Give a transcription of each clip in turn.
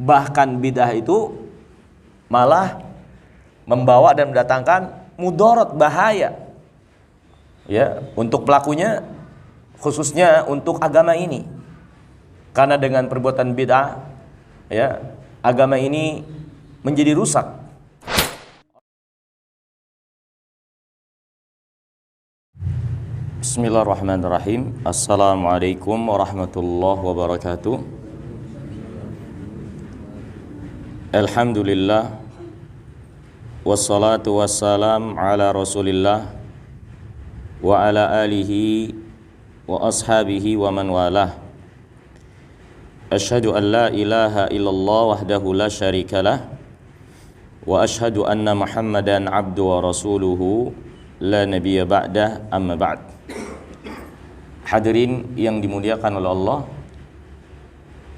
Bahkan bid'ah itu malah membawa dan mendatangkan mudarat, bahaya ya untuk pelakunya, khususnya untuk agama ini. Karena dengan perbuatan bid'ah ya agama ini menjadi rusak. Bismillahirrahmanirrahim. Assalamualaikum warahmatullahi wabarakatuh. Alhamdulillah, wassalatu wassalam ala rasulillah wa ala alihi wa ashabihi wa man walah. Asyhadu an la ilaha illallah wahdahu la syarikalah wa asyhadu anna Muhammadan abdu wa rasuluhu la nabiyya ba'dah, amma ba'd. Hadirin yang dimuliakan oleh Allah,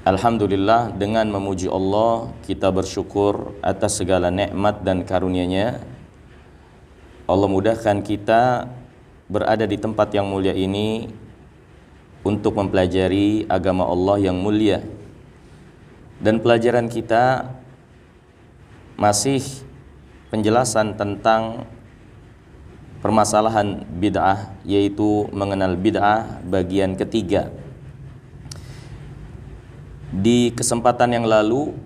alhamdulillah, dengan memuji Allah kita bersyukur atas segala nikmat dan karunia-Nya. Allah mudahkan kita berada di tempat yang mulia ini untuk mempelajari agama Allah yang mulia. Dan pelajaran kita masih penjelasan tentang permasalahan bid'ah, yaitu mengenal bid'ah bagian ketiga. Di kesempatan yang lalu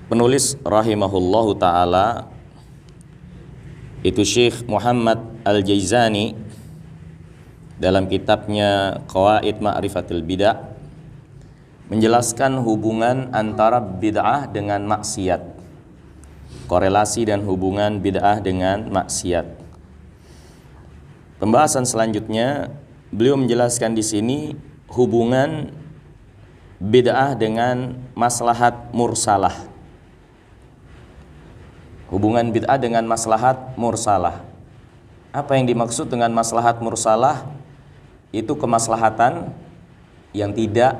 penulis rahimahullahu ta'ala, itu Syekh Muhammad Al-Jaizani, dalam kitabnya Qawaid Ma'rifatil Bid'ah menjelaskan hubungan antara bid'ah dengan maksiat, korelasi dan hubungan bid'ah dengan maksiat. Pembahasan selanjutnya beliau menjelaskan di sini hubungan bid'ah dengan maslahat mursalah. Hubungan bid'ah dengan maslahat mursalah. Apa yang dimaksud dengan maslahat mursalah? Itu kemaslahatan yang tidak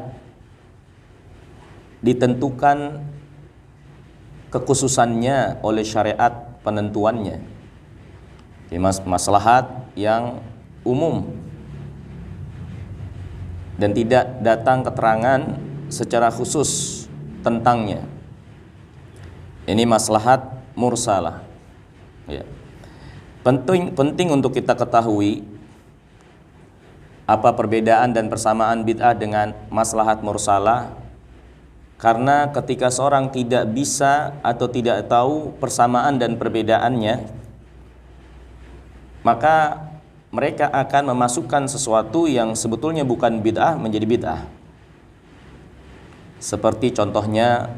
ditentukan kekhususannya oleh syariat penentuannya. Maslahat yang umum dan tidak datang keterangan secara khusus tentangnya. Ini maslahat mursalah ya. Penting untuk kita ketahui apa perbedaan dan persamaan bid'ah dengan maslahat mursalah, karena ketika seorang tidak bisa atau tidak tahu persamaan dan perbedaannya, maka mereka akan memasukkan sesuatu yang sebetulnya bukan bid'ah menjadi bid'ah. Seperti contohnya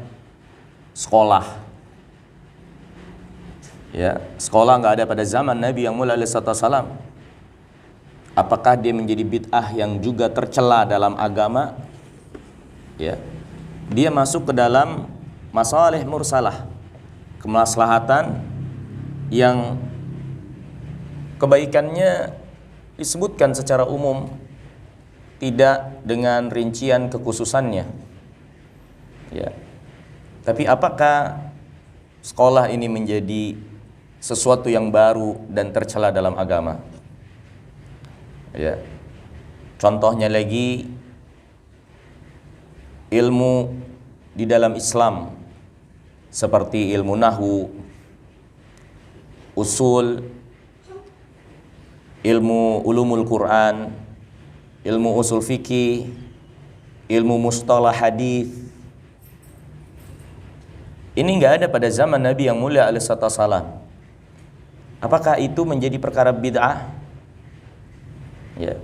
sekolah. Ya, sekolah nggak ada pada zaman Nabi yang mulia alaihi salam. Apakah dia menjadi bid'ah yang juga tercela dalam agama? Ya, dia masuk ke dalam masalih mursalah, kemaslahatan yang kebaikannya disebutkan secara umum, tidak dengan rincian kekhususannya. Ya. Tapi apakah sekolah ini menjadi sesuatu yang baru dan tercela dalam agama? Ya. Contohnya lagi, ilmu di dalam Islam seperti ilmu nahwu, usul, ilmu ulumul Quran, ilmu usul fikih, ilmu mustalah hadis. Ini enggak ada pada zaman Nabi yang mulia alaihi salam. Apakah itu menjadi perkara bid'ah? Ya.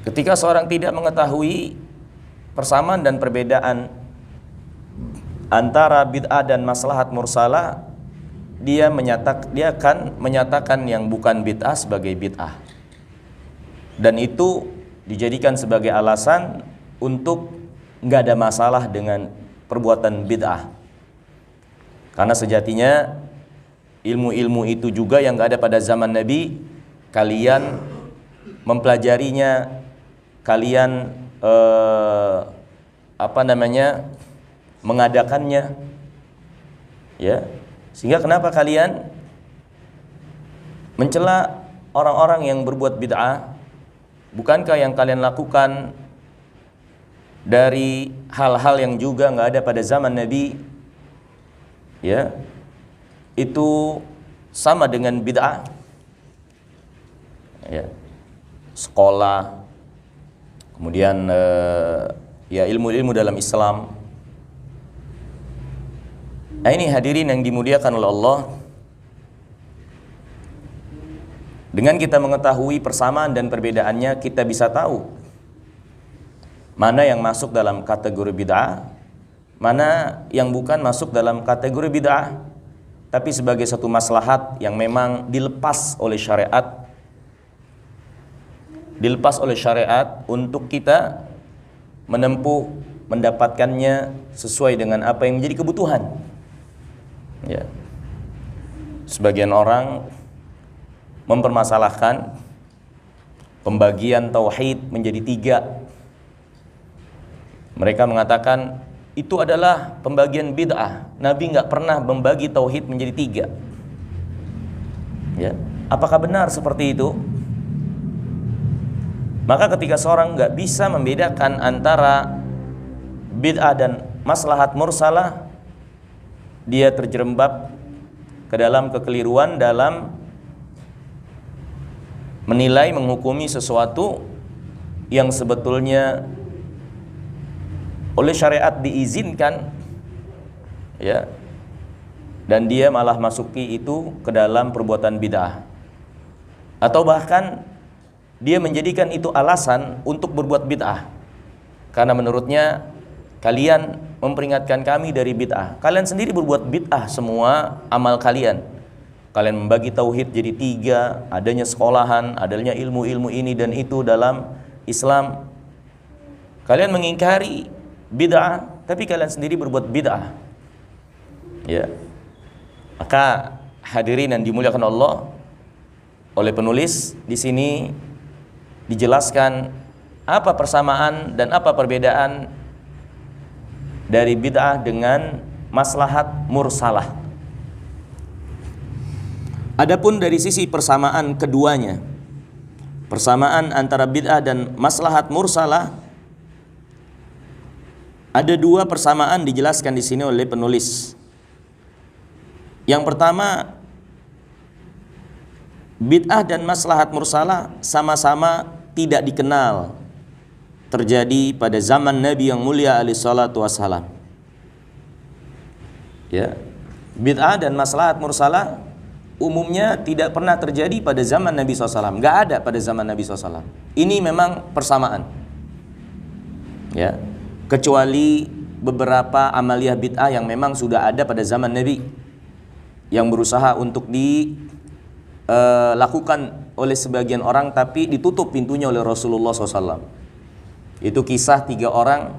Ketika seorang tidak mengetahui persamaan dan perbedaan antara bid'ah dan maslahat mursalah, dia akan menyatakan yang bukan bid'ah sebagai bid'ah, dan itu dijadikan sebagai alasan untuk nggak ada masalah dengan perbuatan bid'ah. Karena sejatinya ilmu-ilmu itu juga yang nggak ada pada zaman Nabi, kalian mempelajarinya, kalian mengadakannya, ya. Sehingga kenapa kalian mencela orang-orang yang berbuat bid'ah? Bukankah yang kalian lakukan dari hal-hal yang juga nggak ada pada zaman Nabi, ya, itu sama dengan bid'ah. Ya. Sekolah, kemudian ya ilmu-ilmu dalam Islam. Nah, ini hadirin yang dimuliakan oleh Allah. Dengan kita mengetahui persamaan dan perbedaannya, kita bisa tahu mana yang masuk dalam kategori bid'ah, mana yang bukan masuk dalam kategori bid'ah, tapi sebagai satu maslahat yang memang dilepas oleh syariat untuk kita menempuh, mendapatkannya sesuai dengan apa yang menjadi kebutuhan. Ya. Sebagian orang mempermasalahkan pembagian tauhid menjadi 3. Mereka mengatakan itu adalah pembagian bid'ah. Nabi nggak pernah membagi tauhid menjadi 3. Ya. Apakah benar seperti itu? Maka ketika seorang nggak bisa membedakan antara bid'ah dan maslahat mursalah, dia terjerembab ke dalam kekeliruan dalam menilai, menghukumi sesuatu yang sebetulnya oleh syariat diizinkan, ya, dan dia malah masuki itu ke dalam perbuatan bid'ah, atau bahkan dia menjadikan itu alasan untuk berbuat bid'ah karena menurutnya kalian memperingatkan kami dari bid'ah. Kalian sendiri berbuat bid'ah semua amal kalian. Kalian membagi tauhid jadi 3, adanya sekolahan, adanya ilmu-ilmu ini dan itu dalam Islam. Kalian mengingkari bid'ah, tapi kalian sendiri berbuat bid'ah. Ya. Maka hadirin yang dimuliakan Allah, oleh penulis di sini dijelaskan apa persamaan dan apa perbedaan dari bid'ah dengan maslahat mursalah. Adapun dari sisi persamaan keduanya, persamaan antara bid'ah dan maslahat mursalah, ada 2 persamaan dijelaskan di sini oleh penulis. Yang pertama, bid'ah dan maslahat mursalah sama-sama tidak dikenal terjadi pada zaman Nabi yang mulia alaihi salatu wassalam. Ya. Bid'ah dan maslahat mursalah umumnya tidak pernah terjadi pada zaman Nabi SAW. Nggak ada pada zaman Nabi SAW. Ini memang persamaan. Ya. Kecuali beberapa amaliyah bid'ah yang memang sudah ada pada zaman Nabi, yang berusaha untuk dilakukan oleh sebagian orang tapi ditutup pintunya oleh Rasulullah SAW. Itu kisah 3 orang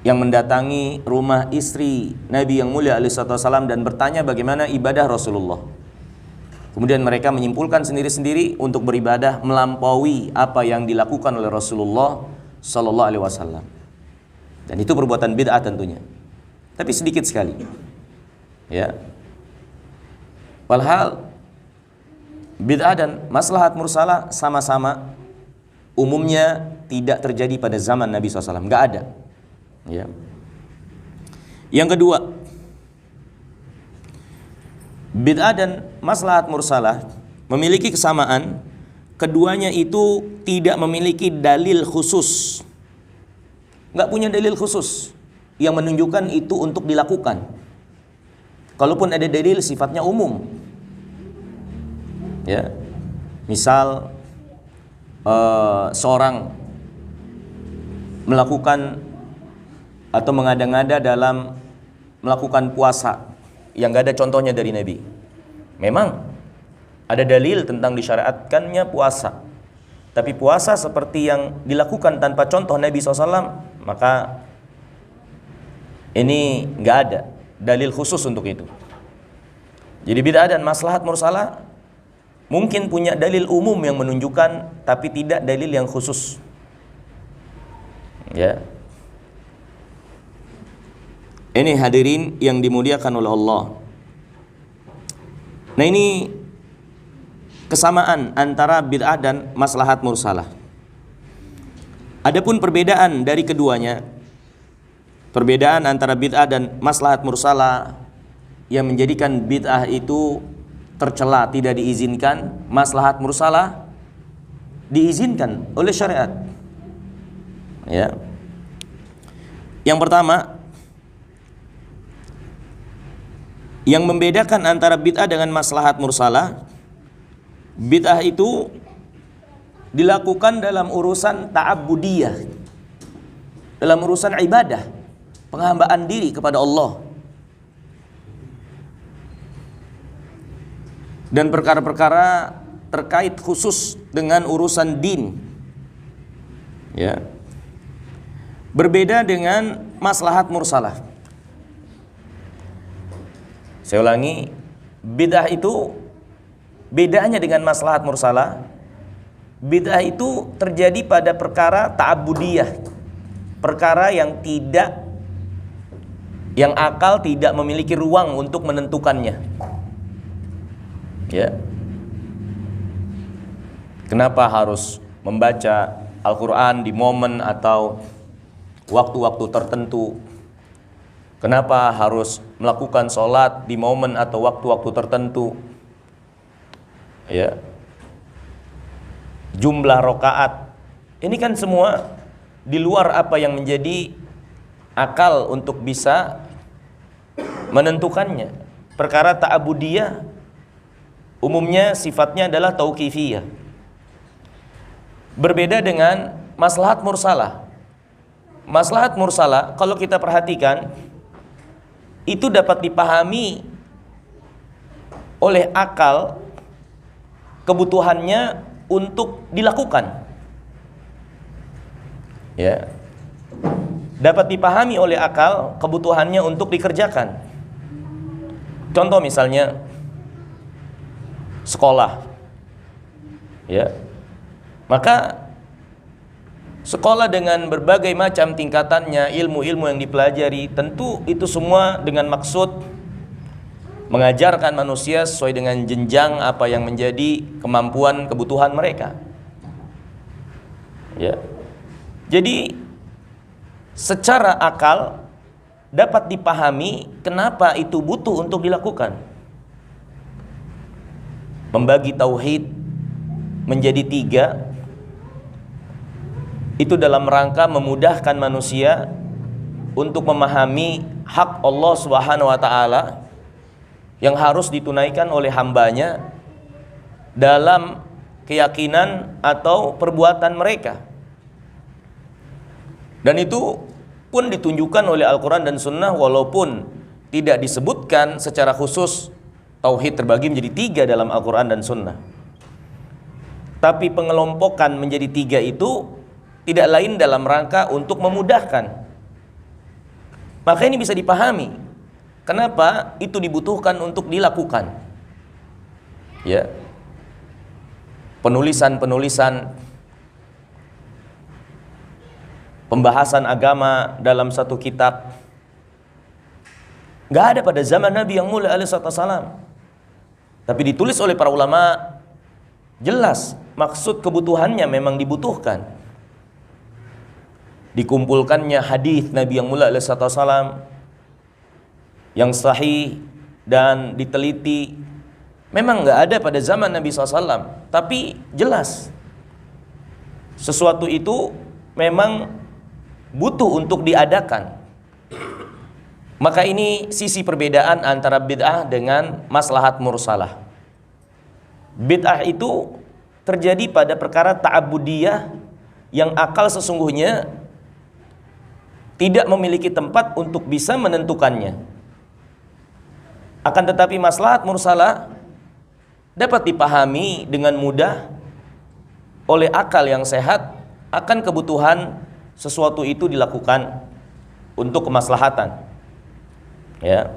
yang mendatangi rumah istri Nabi yang mulia alaihi wasallam dan bertanya bagaimana ibadah Rasulullah. Kemudian mereka menyimpulkan sendiri-sendiri untuk beribadah melampaui apa yang dilakukan oleh Rasulullah sallallahu alaihi wasallam. Dan itu perbuatan bid'ah tentunya. Tapi sedikit sekali. Ya. Walhal bid'ah dan maslahat mursalah sama-sama umumnya tidak terjadi pada zaman Nabi SAW, nggak ada. Ya. Yang kedua, bid'ah dan maslahat mursalah memiliki kesamaan, keduanya itu tidak memiliki dalil khusus, nggak punya dalil khusus yang menunjukkan itu untuk dilakukan. Kalaupun ada dalil sifatnya umum. Ya. Misal seorang melakukan atau mengada-ngada dalam melakukan puasa yang gak ada contohnya dari Nabi. Memang ada dalil tentang disyariatkannya puasa, tapi puasa seperti yang dilakukan tanpa contoh Nabi SAW, maka ini gak ada dalil khusus untuk itu. Jadi bid'ah dan maslahat mursalah mungkin punya dalil umum yang menunjukkan, tapi tidak dalil yang khusus. Ya. Ini hadirin yang dimuliakan oleh Allah. Nah, ini kesamaan antara bid'ah dan maslahat mursalah. Adapun perbedaan dari keduanya, perbedaan antara bid'ah dan maslahat mursalah yang menjadikan bid'ah itu tercela, tidak diizinkan, maslahat mursalah diizinkan oleh syariat. Ya. Yang pertama, yang membedakan antara bid'ah dengan maslahat mursalah, bid'ah itu dilakukan dalam urusan ta'abbudiyah, dalam urusan ibadah, penghambaan diri kepada Allah, dan perkara-perkara terkait khusus dengan urusan din. Ya. Berbeda dengan maslahat mursalah. Saya ulangi, bid'ah itu bedanya dengan maslahat mursalah. Bid'ah itu terjadi pada perkara ta'abbudiyah, perkara yang akal tidak memiliki ruang untuk menentukannya. Ya. Kenapa harus membaca Al-Quran di momen atau waktu-waktu tertentu? Kenapa harus melakukan sholat di momen atau waktu-waktu tertentu? Ya. Jumlah rokaat, ini kan semua di luar apa yang menjadi akal untuk bisa menentukannya. Perkara ta'abudiyah umumnya sifatnya adalah tauqifiyah. Berbeda dengan maslahat mursalah. Maslahat mursalah kalau kita perhatikan itu dapat dipahami oleh akal, kebutuhannya untuk dilakukan. Ya. Dapat dipahami oleh akal, kebutuhannya untuk dikerjakan. Contoh misalnya sekolah. Ya. Maka sekolah dengan berbagai macam tingkatannya, ilmu-ilmu yang dipelajari, tentu itu semua dengan maksud mengajarkan manusia sesuai dengan jenjang apa yang menjadi kemampuan kebutuhan mereka. Ya. Jadi secara akal dapat dipahami kenapa itu butuh untuk dilakukan. Membagi tauhid menjadi 3 itu dalam rangka memudahkan manusia untuk memahami hak Allah Subhanahu wa taala yang harus ditunaikan oleh hambanya dalam keyakinan atau perbuatan mereka. Dan itu pun ditunjukkan oleh Al-Quran dan Sunnah, walaupun tidak disebutkan secara khusus tauhid terbagi menjadi 3 dalam Al-Quran dan Sunnah. Tapi pengelompokan menjadi 3 itu tidak lain dalam rangka untuk memudahkan. Maka ini bisa dipahami kenapa itu dibutuhkan untuk dilakukan. Ya. Penulisan-penulisan pembahasan agama dalam satu kitab nggak ada pada zaman Nabi yang mulia alaihi wasallam. Tapi ditulis oleh para ulama, jelas maksud kebutuhannya memang dibutuhkan. Dikumpulkannya hadis Nabi yang mulia alaihi wasallam yang sahih dan diteliti, memang nggak ada pada zaman Nabi SAW, tapi jelas sesuatu itu memang butuh untuk diadakan. Maka ini sisi perbedaan antara bid'ah dengan maslahat mursalah. Bid'ah itu terjadi pada perkara ta'abudiyah yang akal sesungguhnya tidak memiliki tempat untuk bisa menentukannya. Akan tetapi maslahat mursalah dapat dipahami dengan mudah oleh akal yang sehat akan kebutuhan sesuatu itu dilakukan untuk kemaslahatan. Ya.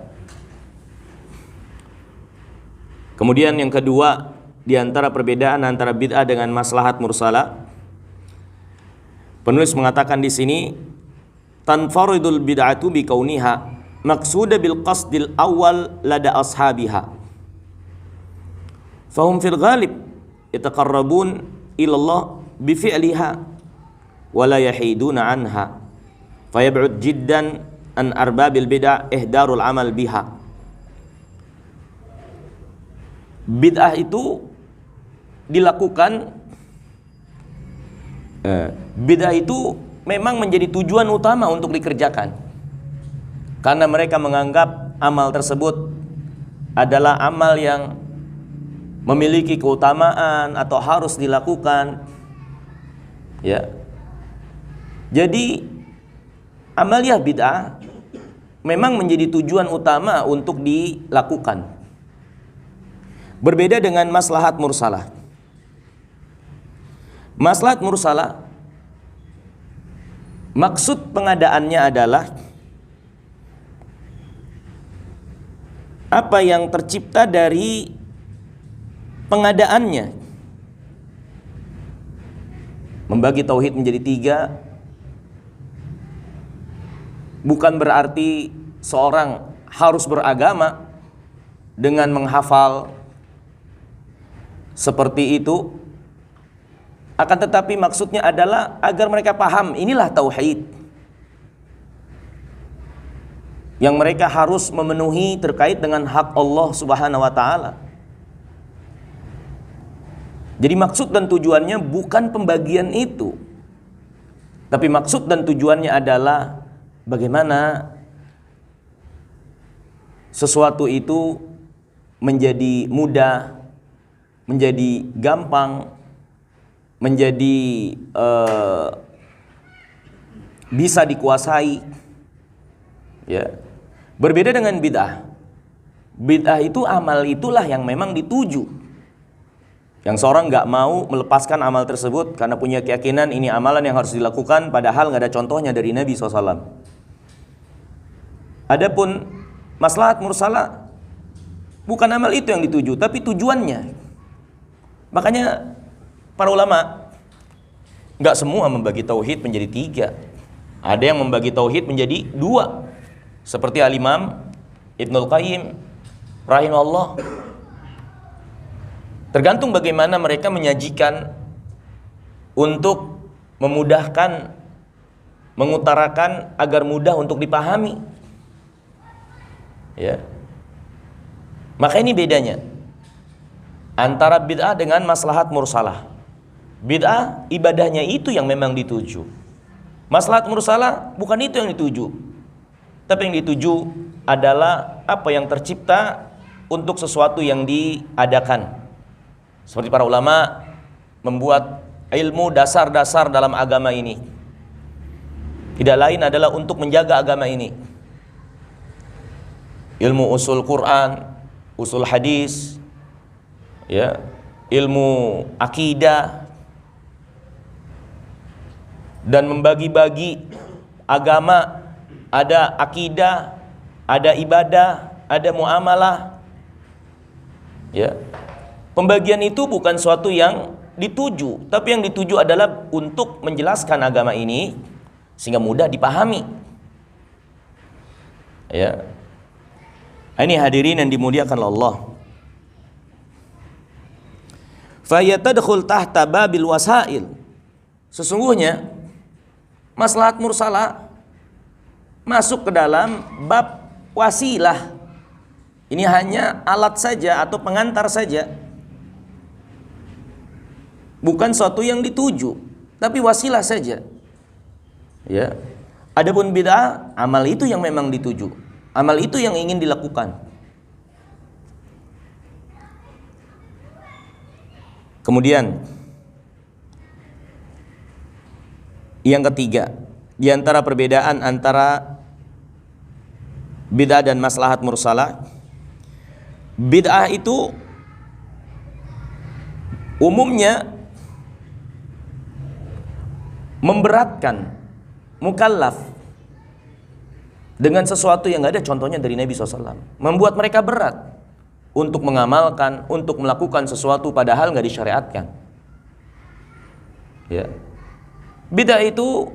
Kemudian yang kedua di antara perbedaan antara bid'ah dengan maslahat mursalah, penulis mengatakan di sini tanfaridul bid'atu bi kauniha maqsuda bil qasdil awal lada ashabiha fahum fil ghalib yataqarrabun ilallah bi fi'liha wa la yahiduna anha fayab'ud jiddan an arbabil bid'ah ihdarul amal biha. Bid'ah itu dilakukan, bid'ah itu memang menjadi tujuan utama untuk dikerjakan, karena mereka menganggap amal tersebut adalah amal yang memiliki keutamaan atau harus dilakukan. Ya. Jadi amaliyah bid'ah memang menjadi tujuan utama untuk dilakukan. Berbeda dengan maslahat mursalah. Maslahat mursalah, maksud pengadaannya adalah apa yang tercipta dari pengadaannya. Membagi tauhid menjadi 3 bukan berarti seorang harus beragama dengan menghafal seperti itu, akan tetapi maksudnya adalah agar mereka paham inilah tauhid yang mereka harus memenuhi terkait dengan hak Allah Subhanahu wa taala. Jadi maksud dan tujuannya bukan pembagian itu, tapi maksud dan tujuannya adalah bagaimana sesuatu itu menjadi mudah, menjadi gampang, menjadi bisa dikuasai. Ya. Berbeda dengan bid'ah. Bid'ah itu amal itulah yang memang dituju. Yang seorang nggak mau melepaskan amal tersebut karena punya keyakinan ini amalan yang harus dilakukan, padahal nggak ada contohnya dari Nabi SAW. Adapun maslahat mursalah, bukan amal itu yang dituju, tapi tujuannya. Makanya para ulama nggak semua membagi tauhid menjadi 3. Ada yang membagi tauhid menjadi 2, seperti Al-Imam Ibnul Qayyim rahimahullah. Tergantung bagaimana mereka menyajikan untuk memudahkan, mengutarakan agar mudah untuk dipahami. Ya. Maka ini bedanya antara bid'ah dengan maslahat mursalah. Bid'ah ibadahnya itu yang memang dituju. Maslahat mursalah bukan itu yang dituju. Tapi yang dituju adalah apa yang tercipta untuk sesuatu yang diadakan. Seperti para ulama membuat ilmu dasar-dasar dalam agama ini. Tidak lain adalah untuk menjaga agama ini. Ilmu usul Quran, usul hadis, ya, ilmu akidah, dan membagi-bagi agama. Ada akidah, ada ibadah, ada muamalah. Ya. Pembagian itu bukan suatu yang dituju, tapi yang dituju adalah untuk menjelaskan agama ini sehingga mudah dipahami. Ya. Ini hadirin yang dimuliakan Allah. Fayatadkhul tahta babil wasail. Sesungguhnya maslahat mursalah masuk ke dalam bab wasilah. Ini hanya alat saja atau pengantar saja. Bukan suatu yang dituju, tapi wasilah saja. Ya. Adapun bid'ah, amal itu yang memang dituju. Amal itu yang ingin dilakukan. Kemudian yang ketiga, di antara perbedaan antara bid'ah dan maslahat mursalah, bid'ah itu umumnya memberatkan mukallaf dengan sesuatu yang gak ada contohnya dari Nabi SAW. Membuat mereka berat untuk mengamalkan, untuk melakukan sesuatu padahal gak disyariatkan. Ya. Bid'ah itu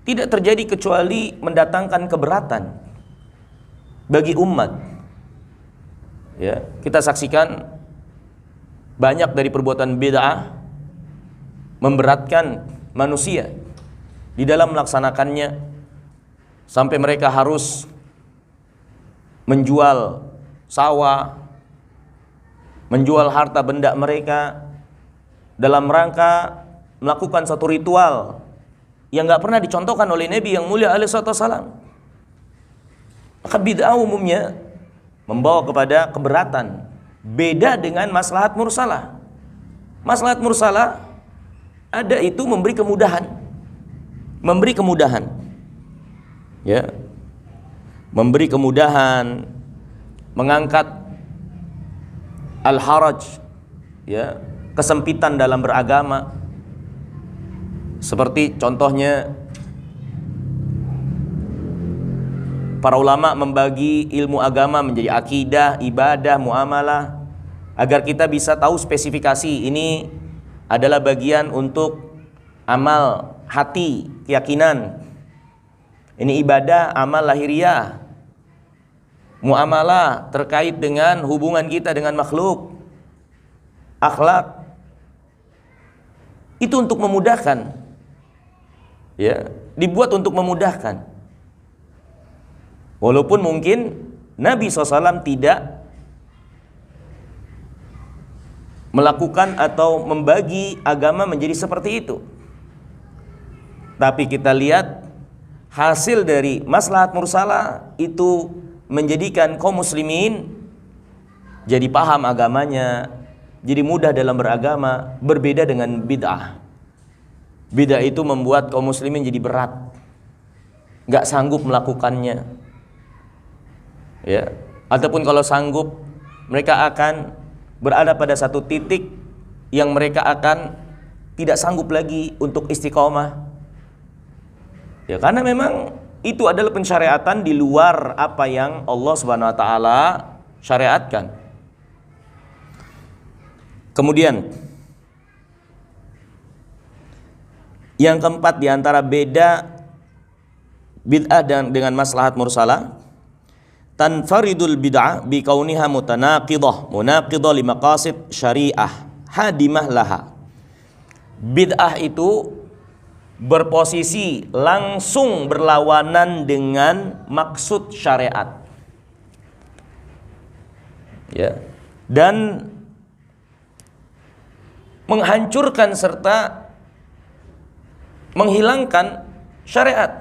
tidak terjadi kecuali mendatangkan keberatan bagi umat. Ya, kita saksikan banyak dari perbuatan bid'ah memberatkan manusia. di dalam melaksanakannya, sampai mereka harus menjual sawah, menjual harta benda mereka dalam rangka melakukan satu ritual yang nggak pernah dicontohkan oleh Nabi yang mulia alaihi wasallam. Maka bid'ah umumnya membawa kepada keberatan. Beda dengan maslahat mursalah. Maslahat mursalah ada itu memberi kemudahan. Memberi kemudahan. Ya. Memberi kemudahan, mengangkat al-haraj, ya, kesempitan dalam beragama. Seperti contohnya para ulama membagi ilmu agama menjadi akidah, ibadah, muamalah, agar kita bisa tahu spesifikasi ini adalah bagian untuk amal hati, keyakinan. Ini ibadah, amal lahiriah. Muamalah terkait dengan hubungan kita dengan makhluk. Akhlak. Itu untuk memudahkan. Ya, dibuat untuk memudahkan. Walaupun mungkin Nabi SAW tidak melakukan atau membagi agama menjadi seperti itu. Tapi kita lihat hasil dari maslahat mursalah itu menjadikan kaum muslimin jadi paham agamanya, jadi mudah dalam beragama, berbeda dengan bid'ah. Bid'ah itu membuat kaum muslimin jadi berat, nggak sanggup melakukannya. Ya, ataupun kalau sanggup, mereka akan berada pada satu titik yang mereka akan tidak sanggup lagi untuk istiqomah. Ya, karena memang itu adalah pensyariatan di luar apa yang Allah Subhanahu wa taala syariatkan. Kemudian yang keempat di antara beda bid'ah dengan maslahat mursalah, tanfaridul bid'ah bi kauniha munaqidah li maqasid syariah hadimah laha. Bid'ah itu berposisi langsung berlawanan dengan maksud syariat. Ya. Dan menghancurkan serta menghilangkan syariat.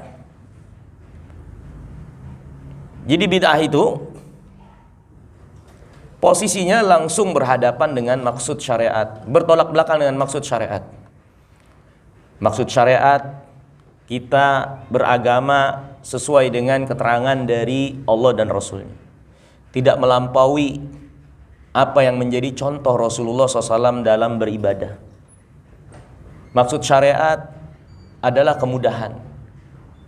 Jadi bid'ah itu posisinya langsung berhadapan dengan maksud syariat, bertolak belakang dengan maksud syariat. Maksud syariat kita beragama sesuai dengan keterangan dari Allah dan Rasulnya, tidak melampaui apa yang menjadi contoh Rasulullah SAW dalam beribadah. Maksud syariat adalah kemudahan,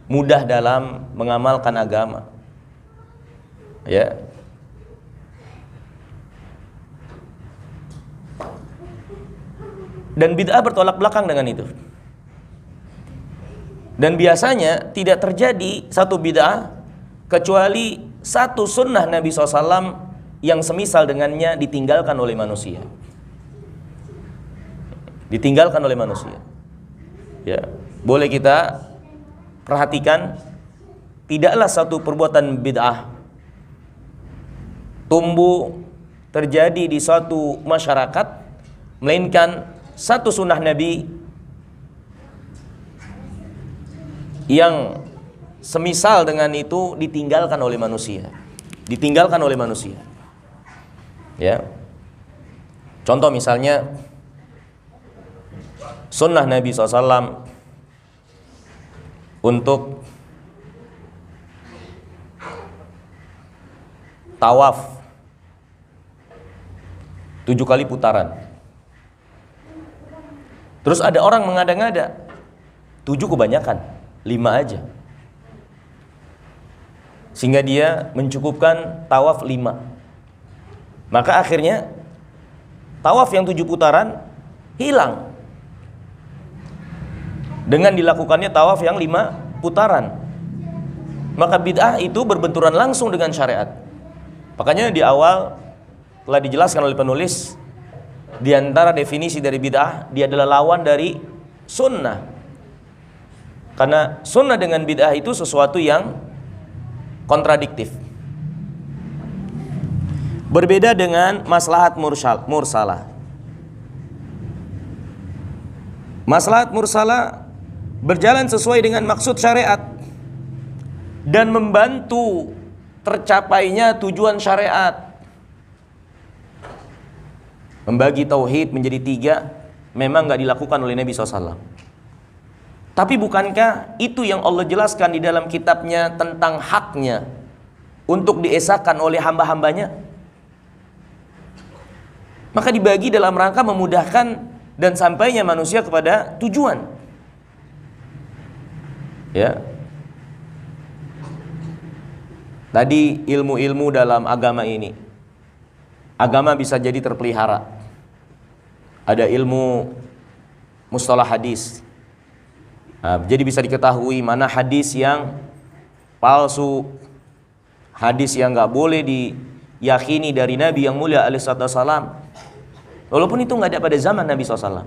mudah dalam mengamalkan agama. Ya. Dan bid'ah bertolak belakang dengan itu. Dan biasanya tidak terjadi satu bid'ah kecuali satu sunnah Nabi SAW yang semisal dengannya ditinggalkan oleh manusia. Ditinggalkan oleh manusia. Ya, boleh kita perhatikan, tidaklah satu perbuatan bid'ah tumbuh terjadi di suatu masyarakat melainkan satu sunnah Nabi yang semisal dengan itu ditinggalkan oleh manusia. Ditinggalkan oleh manusia. Ya. Contoh misalnya sunnah Nabi SAW untuk tawaf 7 kali putaran. Terus ada orang mengada-ngada 7 kebanyakan, 5 aja. Sehingga dia mencukupkan tawaf 5. Maka akhirnya tawaf yang 7 putaran hilang dengan dilakukannya tawaf yang 5 putaran. Maka bid'ah itu berbenturan langsung dengan syariat. Makanya di awal telah dijelaskan oleh penulis, di antara definisi dari bid'ah, dia adalah lawan dari sunnah. Karena sunnah dengan bid'ah itu sesuatu yang kontradiktif. Berbeda dengan maslahat mursalah. Maslahat mursalah berjalan sesuai dengan maksud syariat dan membantu tercapainya tujuan syariat. Membagi tauhid menjadi 3 memang gak dilakukan oleh Nabi SAW. Tapi bukankah itu yang Allah jelaskan di dalam kitabnya tentang haknya untuk diesakan oleh hamba-hambanya? Maka dibagi dalam rangka memudahkan dan sampainya manusia kepada tujuan. Ya. Tadi ilmu-ilmu dalam agama ini, agama bisa jadi terpelihara. Ada ilmu mustalah hadis. Jadi bisa diketahui mana hadis yang palsu, hadis yang nggak boleh diyakini dari Nabi yang mulia alaihi wasallam. Walaupun itu nggak ada pada zaman Nabi SAW.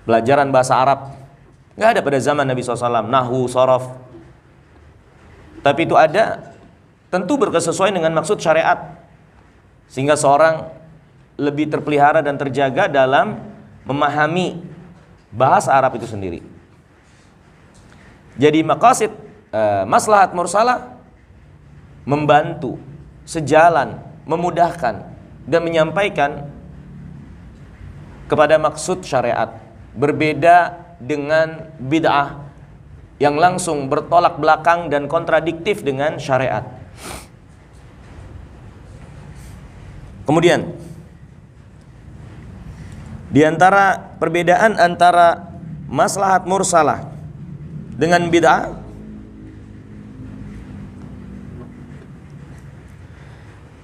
Pelajaran bahasa Arab nggak ada pada zaman Nabi SAW. Nahwu, sorof. Tapi itu ada, tentu berkesesuaian dengan maksud syariat, sehingga seorang lebih terpelihara dan terjaga dalam memahami bahasa Arab itu sendiri. Jadi maqasid maslahat mursalah membantu, sejalan, memudahkan dan menyampaikan kepada maksud syariat. Berbeda dengan bid'ah yang langsung bertolak belakang dan kontradiktif dengan syariat. Kemudian di antara perbedaan antara maslahat mursalah dengan bid'ah,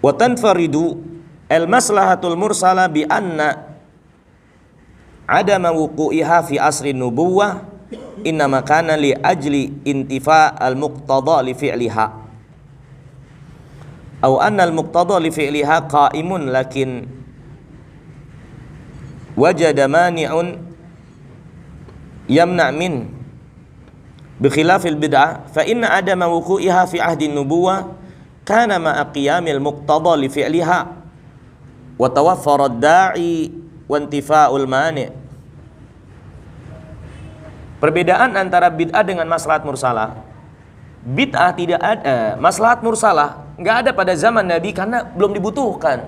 wa tanfaridu al-maslahatul mursala bi anna adama wuqu'iha fi asri nubuwah innama kana li ajli intifa al-muqtada li fi'liha aw anna al-muqtada li fi'liha qa'imun lakin wajada mani'un yamna' min bi khilafil bid'ah fa inna adama wuqu'iha fi ahdi nubuwah kana ma'a qiyamil muqtada li fi'liha wa tawaffara ad-da'i wa intifa'ul mani'. Perbedaan antara bid'ah dengan maslahat mursalah. Bid'ah tidak ada, maslahat mursalah enggak ada pada zaman Nabi karena belum dibutuhkan.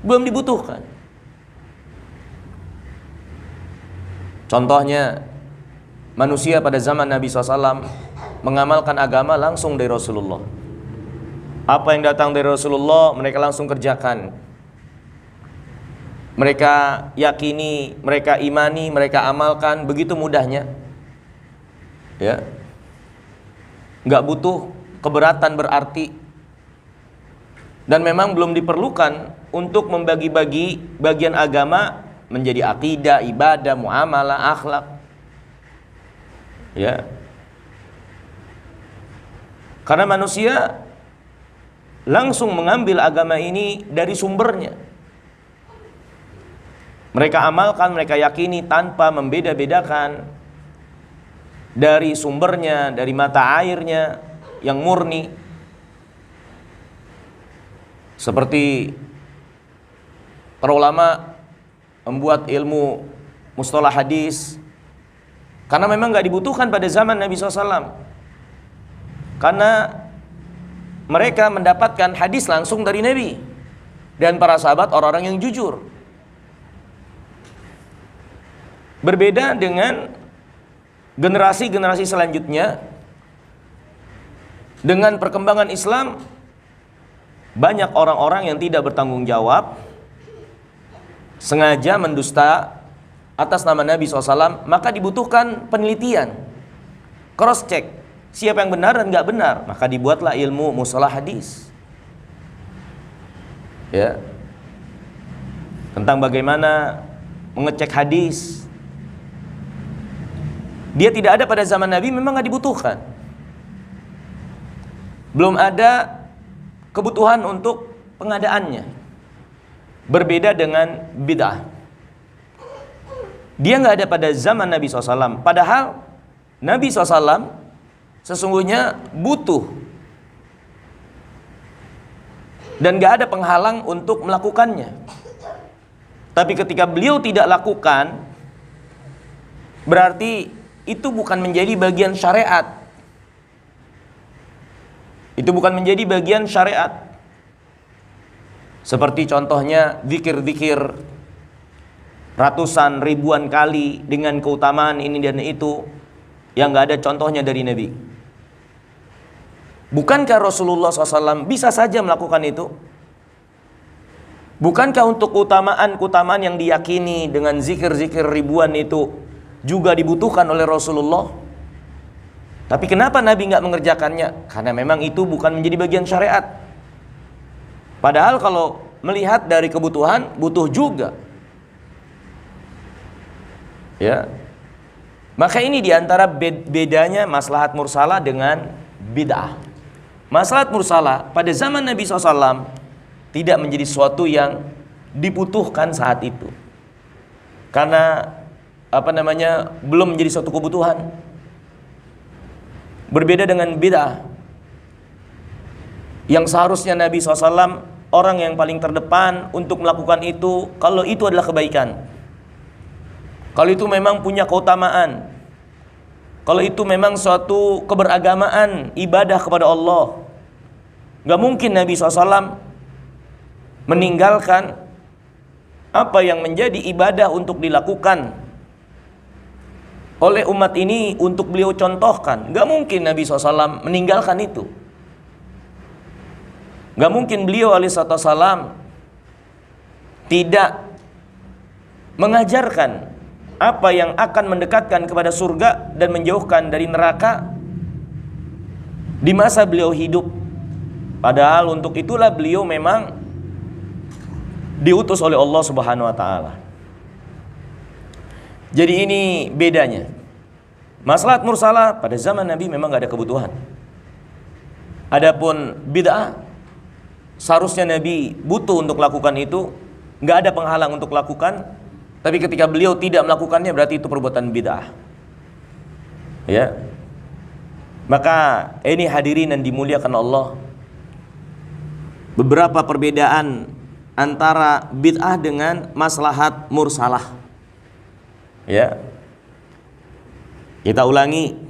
Belum dibutuhkan. Contohnya manusia pada zaman Nabi SAW mengamalkan agama langsung dari Rasulullah. Apa yang datang dari Rasulullah mereka langsung kerjakan. Mereka yakini, mereka imani, mereka amalkan begitu mudahnya. Ya. Enggak butuh keberatan berarti. Dan memang belum diperlukan untuk membagi-bagi bagian agama menjadi akidah, ibadah, muamalah, akhlak. Ya. Karena manusia langsung mengambil agama ini dari sumbernya. Mereka amalkan, mereka yakini tanpa membeda-bedakan dari sumbernya, dari mata airnya yang murni. Seperti para ulama membuat ilmu mustalah hadis karena memang nggak dibutuhkan pada zaman Nabi SAW. Karena mereka mendapatkan hadis langsung dari Nabi dan para sahabat orang-orang yang jujur. Berbeda dengan generasi-generasi selanjutnya, dengan perkembangan Islam, banyak orang-orang yang tidak bertanggung jawab, sengaja mendusta atas nama Nabi SAW, maka dibutuhkan penelitian, cross check, siapa yang benar dan nggak benar, maka dibuatlah ilmu mustalah hadis. Ya, tentang bagaimana mengecek hadis. Dia tidak ada pada zaman Nabi, memang nggak dibutuhkan. Belum ada kebutuhan untuk pengadaannya. Berbeda dengan bid'ah. Dia nggak ada pada zaman Nabi SAW. Padahal Nabi SAW sesungguhnya butuh dan nggak ada penghalang untuk melakukannya. Tapi ketika beliau tidak lakukan, berarti itu bukan menjadi bagian syariat. Itu bukan menjadi bagian syariat. Seperti contohnya zikir-zikir ratusan ribuan kali dengan keutamaan ini dan itu yang nggak ada contohnya dari Nabi. Bukankah Rasulullah SAW bisa saja melakukan itu? Bukankah untuk keutamaan yang diyakini dengan zikir-zikir ribuan itu juga dibutuhkan oleh Rasulullah? Tapi kenapa Nabi nggak mengerjakannya? Karena memang itu bukan menjadi bagian syariat. Padahal kalau melihat dari kebutuhan, butuh juga. Ya. Maka ini diantara bedanya maslahat mursalah dengan bid'ah. Maslahat mursalah pada zaman Nabi SAW tidak menjadi sesuatu yang dibutuhkan saat itu. Karena belum menjadi suatu kebutuhan. Berbeda dengan bid'ah yang seharusnya Nabi SAW orang yang paling terdepan untuk melakukan itu kalau itu adalah kebaikan. Kalau itu memang punya keutamaan, kalau itu memang suatu keberagamaan, ibadah kepada Allah, gak mungkin Nabi SAW meninggalkan apa yang menjadi ibadah untuk dilakukan oleh umat ini untuk beliau contohkan. Gak mungkin Nabi SAW meninggalkan itu. Gak mungkin beliau alaihissalam tidak mengajarkan apa yang akan mendekatkan kepada surga dan menjauhkan dari neraka di masa beliau hidup. Padahal untuk itulah beliau memang diutus oleh Allah Subhanahu wa taala. Jadi ini bedanya. Maslahat mursalah pada zaman Nabi memang gak ada kebutuhan. Adapun bid'ah seharusnya Nabi butuh untuk lakukan itu, gak ada penghalang untuk lakukan. Tapi ketika beliau tidak melakukannya berarti itu perbuatan bid'ah. Ya. Maka ini hadirin yang dimuliakan Allah, beberapa perbedaan antara bid'ah dengan maslahat mursalah. Ya. Kita ulangi.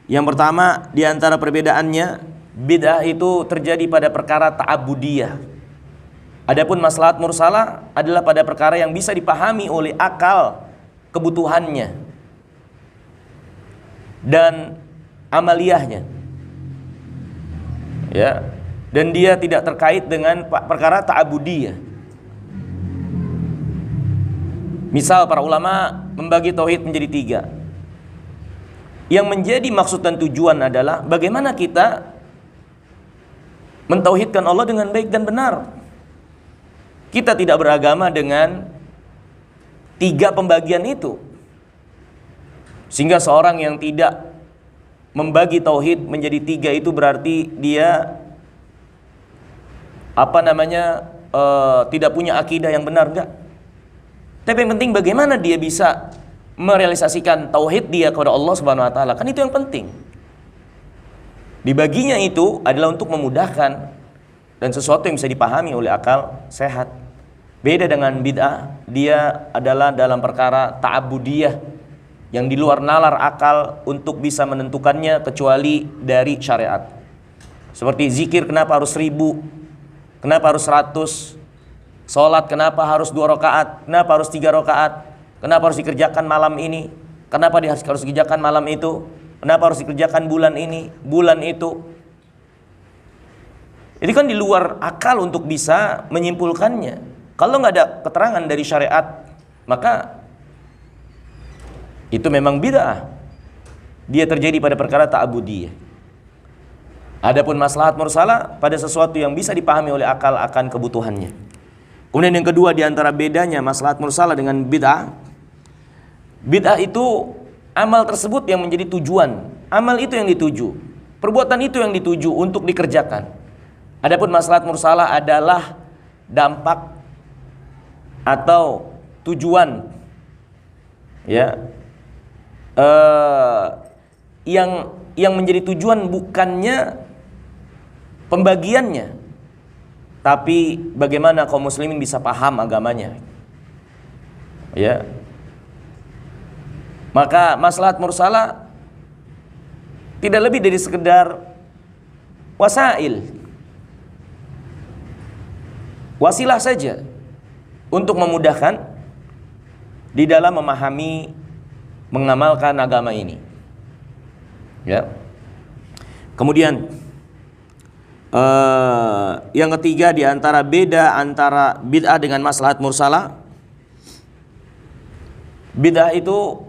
Yang pertama di antara perbedaannya, bid'ah itu terjadi pada perkara ta'abudiyah. Adapun maslahat mursalah adalah pada perkara yang bisa dipahami oleh akal kebutuhannya dan amaliyahnya. Ya. Dan dia tidak terkait dengan perkara ta'abudiyah. Misal para ulama membagi tauhid menjadi 3. Yang menjadi maksud dan tujuan adalah bagaimana kita mentauhidkan Allah dengan baik dan benar. Kita tidak beragama dengan 3 pembagian itu. Sehingga seorang yang tidak membagi tauhid menjadi 3 itu berarti dia tidak punya akidah yang benar, enggak. Tapi yang penting bagaimana dia bisa merealisasikan tauhid dia kepada Allah Subhanahu wa taala. Kan itu yang penting. Dibaginya itu adalah untuk memudahkan dan sesuatu yang bisa dipahami oleh akal sehat. Beda dengan bid'ah, dia adalah dalam perkara ta'abudiyah yang di luar nalar akal untuk bisa menentukannya kecuali dari syariat. Seperti zikir kenapa harus 1000, kenapa harus 100, sholat kenapa harus 2 rakaat, kenapa harus 3 rakaat, kenapa harus dikerjakan malam ini, kenapa harus dikerjakan malam itu, kenapa harus dikerjakan bulan ini, bulan itu. Ini kan di luar akal untuk bisa menyimpulkannya. Kalau nggak ada keterangan dari syariat, maka itu memang bid'ah. Dia terjadi pada perkara ta'abudiyah. Adapun maslahat mursalah pada sesuatu yang bisa dipahami oleh akal akan kebutuhannya. Kemudian yang kedua di antara bedanya maslahat mursalah dengan bid'ah. Bid'ah itu amal tersebut yang menjadi tujuan. Amal itu yang dituju. Perbuatan itu yang dituju untuk dikerjakan. Adapun maslahat mursalah adalah dampak atau tujuan Ya, eh, yang menjadi tujuan bukannya pembagiannya, tapi bagaimana kaum muslimin bisa paham agamanya. Ya, maka maslahat mursalah tidak lebih dari sekedar wasail, wasilah saja untuk memudahkan di dalam memahami, mengamalkan agama ini. Ya. Kemudian yang ketiga, di antara beda antara bid'ah dengan maslahat mursalah, bid'ah itu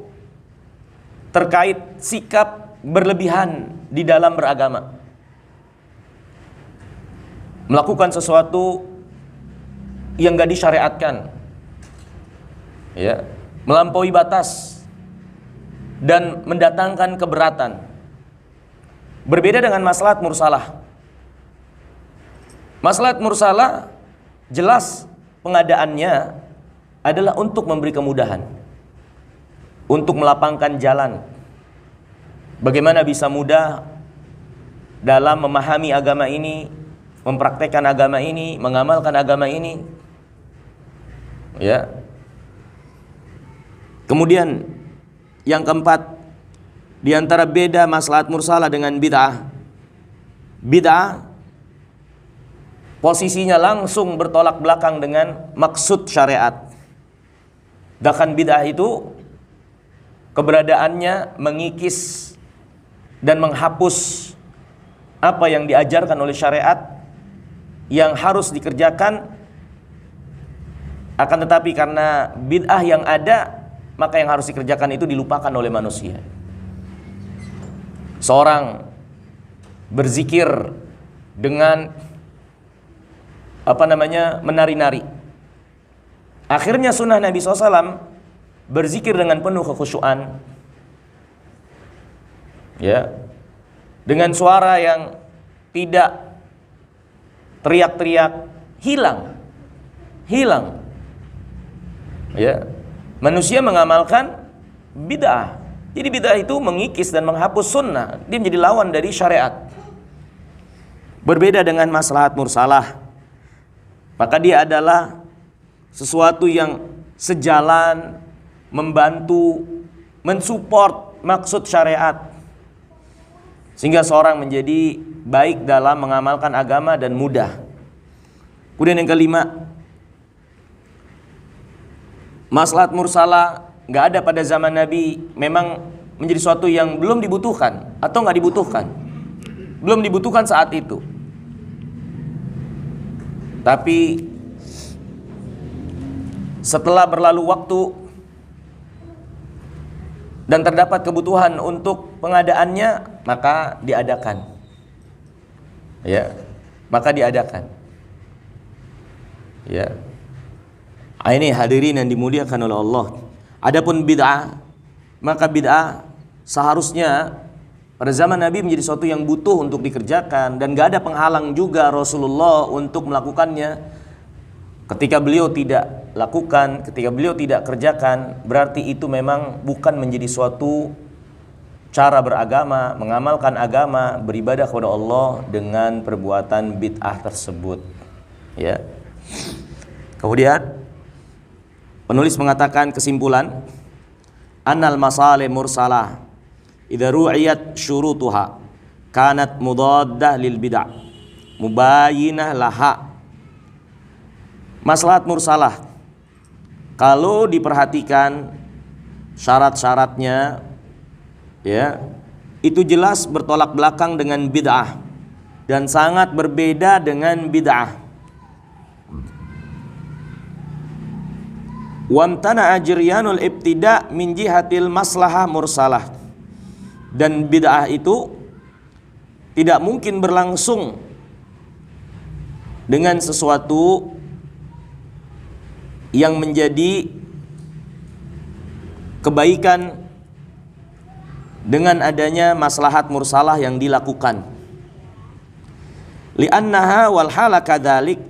terkait sikap berlebihan di dalam beragama, melakukan sesuatu yang gak disyariatkan, ya, melampaui batas dan mendatangkan keberatan. Berbeda dengan maslahat mursalah. Maslahat mursalah jelas pengadaannya adalah untuk memberi kemudahan, untuk melapangkan jalan. Bagaimana bisa mudah dalam memahami agama ini, mempraktekkan agama ini, mengamalkan agama ini. Ya. Kemudian yang keempat, di antara beda maslahat mursalah dengan bid'ah, bid'ah posisinya langsung bertolak belakang dengan maksud syariat. Bahkan bid'ah itu keberadaannya mengikis dan menghapus apa yang diajarkan oleh syariat yang harus dikerjakan, akan tetapi karena bid'ah yang ada, maka yang harus dikerjakan itu dilupakan oleh manusia. Seorang berzikir dengan menari-nari. Akhirnya sunnah Nabi SAW berzikir dengan penuh kekhusyuan, ya, dengan suara yang tidak teriak-teriak, hilang, ya. Manusia mengamalkan bid'ah. Jadi bid'ah itu mengikis dan menghapus sunnah. Dia menjadi lawan dari syariat. Berbeda dengan maslahat mursalah, maka dia adalah sesuatu yang sejalan, membantu, mensupport maksud syariat, sehingga seorang menjadi baik dalam mengamalkan agama dan mudah. Kemudian yang kelima, maslahat mursalah nggak ada pada zaman Nabi, memang menjadi sesuatu yang belum dibutuhkan atau nggak dibutuhkan, belum dibutuhkan saat itu. Tapi setelah berlalu waktu dan terdapat kebutuhan untuk pengadaannya, maka diadakan. Ya, maka diadakan. Ya. Ini hadirin yang dimuliakan oleh Allah. Adapun bid'ah, maka bid'ah seharusnya pada zaman Nabi menjadi sesuatu yang butuh untuk dikerjakan, dan gak ada penghalang juga Rasulullah untuk melakukannya. Ketika beliau tidak lakukan, ketika beliau tidak kerjakan, berarti itu memang bukan menjadi suatu cara beragama, mengamalkan agama, beribadah kepada Allah dengan perbuatan bid'ah tersebut. Ya. Kemudian penulis mengatakan kesimpulan, annal masalih mursalah idza ru'iyat syurutuha kanat mudaddah lil bid'ah mubayyinah laha. Maslahat mursalah, kalau diperhatikan syarat-syaratnya, ya, itu jelas bertolak belakang dengan bid'ah dan sangat berbeda dengan bid'ah. Wamtana ajriyanul ibtida min jihatil maslahah mursalah, dan bid'ah itu tidak mungkin berlangsung dengan sesuatu yang menjadi kebaikan dengan adanya maslahat mursalah yang dilakukan. Li'annaha wal hala kadzalik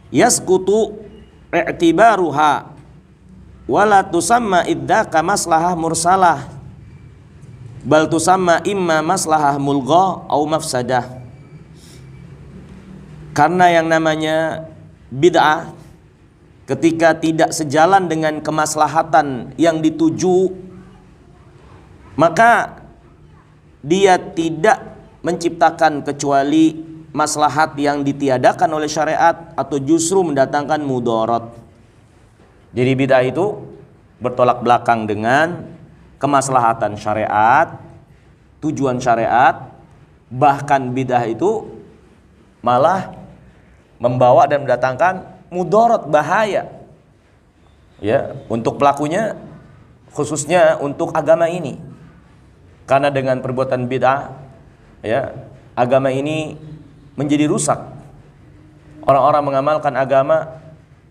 yasqutu i'tibaruha wala tusamma idzaka maslahah mursalah bal tusamma imma maslahah mulgha au mafsadah. Karena yang namanya bid'ah ketika tidak sejalan dengan kemaslahatan yang dituju, maka dia tidak menciptakan kecuali maslahat yang ditiadakan oleh syariat atau justru mendatangkan mudarat. Jadi bid'ah itu bertolak belakang dengan kemaslahatan syariat, tujuan syariat, bahkan bid'ah itu malah membawa dan mendatangkan mudarat, bahaya ya untuk pelakunya, khususnya untuk agama ini. Karena dengan perbuatan bid'ah ya agama ini menjadi rusak. Orang-orang mengamalkan agama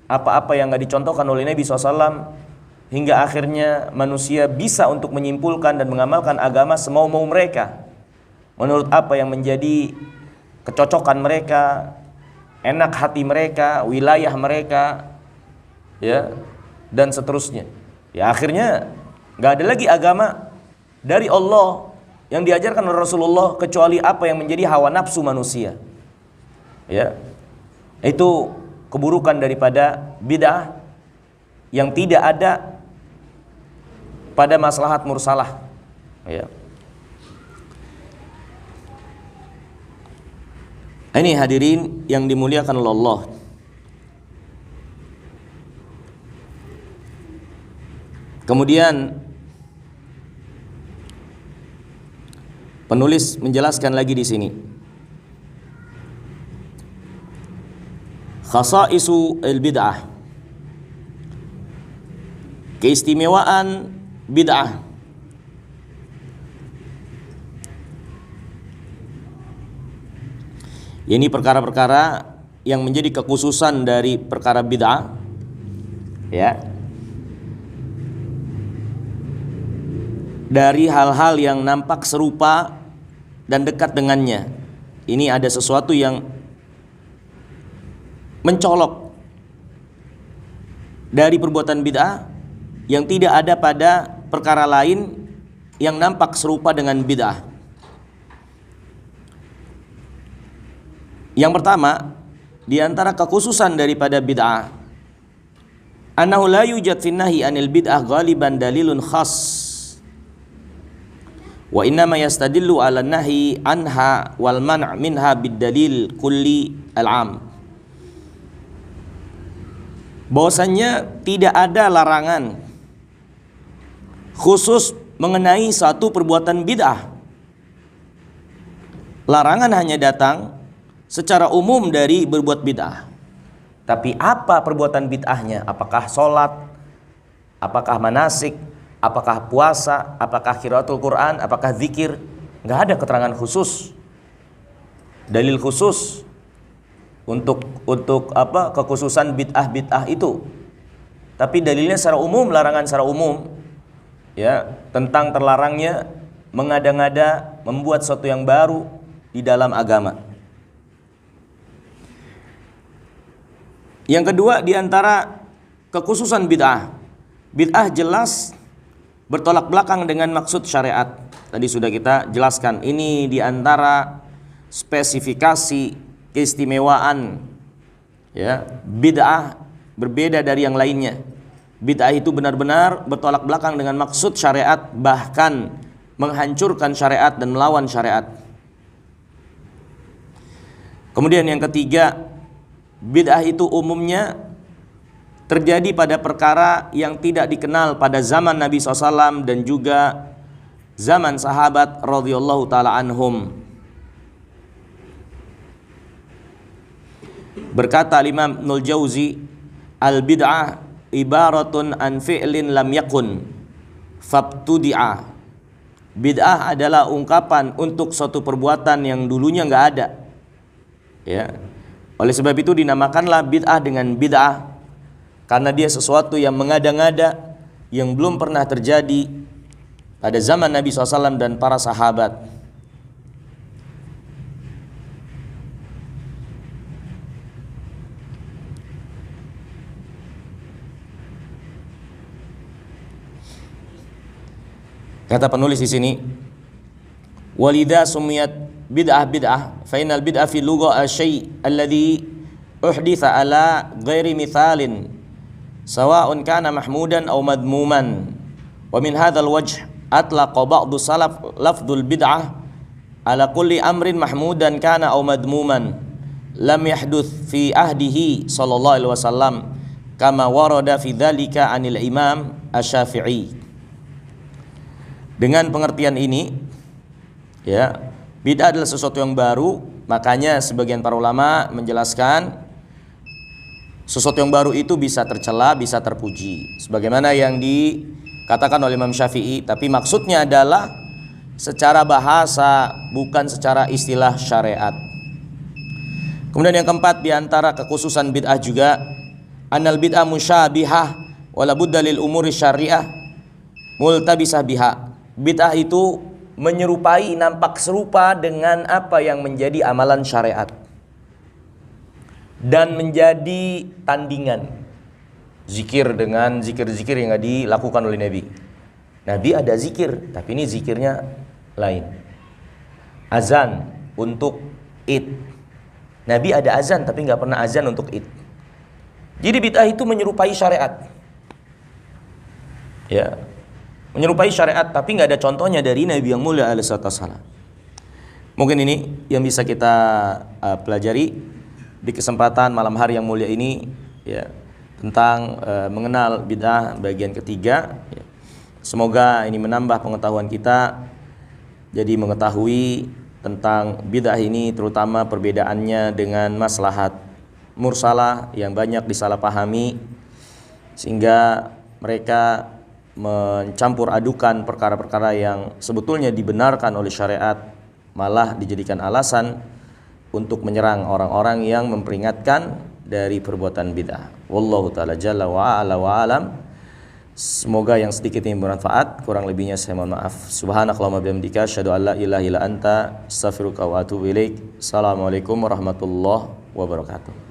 apa-apa yang enggak dicontohkan oleh Nabi SAW, hingga akhirnya manusia bisa untuk menyimpulkan dan mengamalkan agama semau-mau mereka, menurut apa yang menjadi kecocokan mereka, enak hati mereka, wilayah mereka, ya, dan seterusnya. Ya akhirnya nggak ada lagi agama dari Allah yang diajarkan oleh Rasulullah kecuali apa yang menjadi hawa nafsu manusia. Ya, itu keburukan daripada bid'ah yang tidak ada pada maslahat mursalah. Ya. Ini hadirin yang dimuliakan oleh Allah. Kemudian penulis menjelaskan lagi di sini. Khasaisu al-bid'ah. Keistimewaan bid'ah. Ini perkara-perkara yang menjadi kekhususan dari perkara bid'ah, ya, dari hal-hal yang nampak serupa dan dekat dengannya. Ini ada sesuatu yang mencolok dari perbuatan bid'ah yang tidak ada pada perkara lain yang nampak serupa dengan bid'ah. Yang pertama, di antara kekhususan daripada bid'ah, annahu la yujad fi nahi anil bid'ah ghaliban dalilun khas, wa innama yastadillu ala nahi anha wal man' minha bid dalil kulli al-'am. Bahwasannya tidak ada larangan khusus mengenai satu perbuatan bid'ah. Larangan hanya datang secara umum dari berbuat bid'ah. Tapi apa perbuatan bid'ahnya? Apakah sholat? Apakah manasik? Apakah puasa? Apakah qiraatul Quran? Apakah zikir? Nggak ada keterangan khusus, dalil khusus untuk apa kekhususan bid'ah itu. Tapi dalilnya secara umum, larangan secara umum, ya, tentang terlarangnya mengada-ngada membuat sesuatu yang baru di dalam agama. Yang kedua, di antara kekhususan bid'ah, bid'ah jelas bertolak belakang dengan maksud syariat. Tadi sudah kita jelaskan, ini di antara spesifikasi keistimewaan, ya, bid'ah berbeda dari yang lainnya. Bid'ah itu benar-benar bertolak belakang dengan maksud syariat, bahkan menghancurkan syariat dan melawan syariat. Kemudian yang ketiga, bid'ah itu umumnya terjadi pada perkara yang tidak dikenal pada zaman Nabi SAW dan juga zaman sahabat radhiyallahu ta'ala anhum. Berkata Imam Ibnul Jauzi, al-bid'ah ibaratun an fi'lin lam yakun fabtudi'a. Bid'ah adalah ungkapan untuk suatu perbuatan yang dulunya nggak ada, ya. Oleh sebab itu dinamakanlah bid'ah dengan bid'ah, karena dia sesuatu yang mengada-ngada, yang belum pernah terjadi pada zaman Nabi SAW dan para sahabat. Kata penulis di sini, walidha sumiyat bid'ah fa innal bid'ah fi lugha asy-syai' alladhi uhditha ala ghairi mithalin sawa'un kana mahmudan aw madmuman. Wa min hadzal wajh atlaqa ba'du salaf lafdzul bid'ah ala kulli amrin mahmudan kana aw madmuman lam yahduth fi ahdihi sallallahu alaihi wasallam kama warada fi dzalika anil imam asy-Syafi'i. Dengan pengertian ini, ya, bid'ah adalah sesuatu yang baru. Makanya sebagian para ulama menjelaskan sesuatu yang baru itu bisa tercela, bisa terpuji, sebagaimana yang dikatakan oleh Imam Syafi'i. Tapi maksudnya adalah secara bahasa, bukan secara istilah syariat. Kemudian yang keempat, diantara kekhususan bid'ah juga, annal bid'ah musyabihah wala budda lil umuri syariah multabisah biha. Bid'ah itu menyerupai, nampak serupa dengan apa yang menjadi amalan syariat dan menjadi tandingan zikir dengan zikir-zikir yang dilakukan oleh Nabi. Nabi ada zikir, tapi ini zikirnya lain. Azan untuk Id, Nabi ada azan tapi nggak pernah azan untuk Id. Jadi bid'ah itu menyerupai syariat, ya, menyerupai syariat, tapi nggak ada contohnya dari Nabi yang mulia alaihi wasallam. Mungkin ini yang bisa kita pelajari di kesempatan malam hari yang mulia ini, ya, tentang mengenal bid'ah bagian ketiga. Ya. Semoga ini menambah pengetahuan kita, jadi mengetahui tentang bid'ah ini, terutama perbedaannya dengan maslahat mursalah yang banyak disalahpahami, sehingga mereka mencampur adukan perkara-perkara yang sebetulnya dibenarkan oleh syariat, malah dijadikan alasan untuk menyerang orang-orang yang memperingatkan dari perbuatan bid'ah. Wallahu ta'ala jalla wa ala wa alam. Semoga yang sedikit ini bermanfaat, kurang lebihnya saya mohon maaf. Subhanakallahumma bihamdika asyhadu an la ilaha illa anta astaghfiruka wa atubu ilaik. Assalamualaikum warahmatullahi wabarakatuh.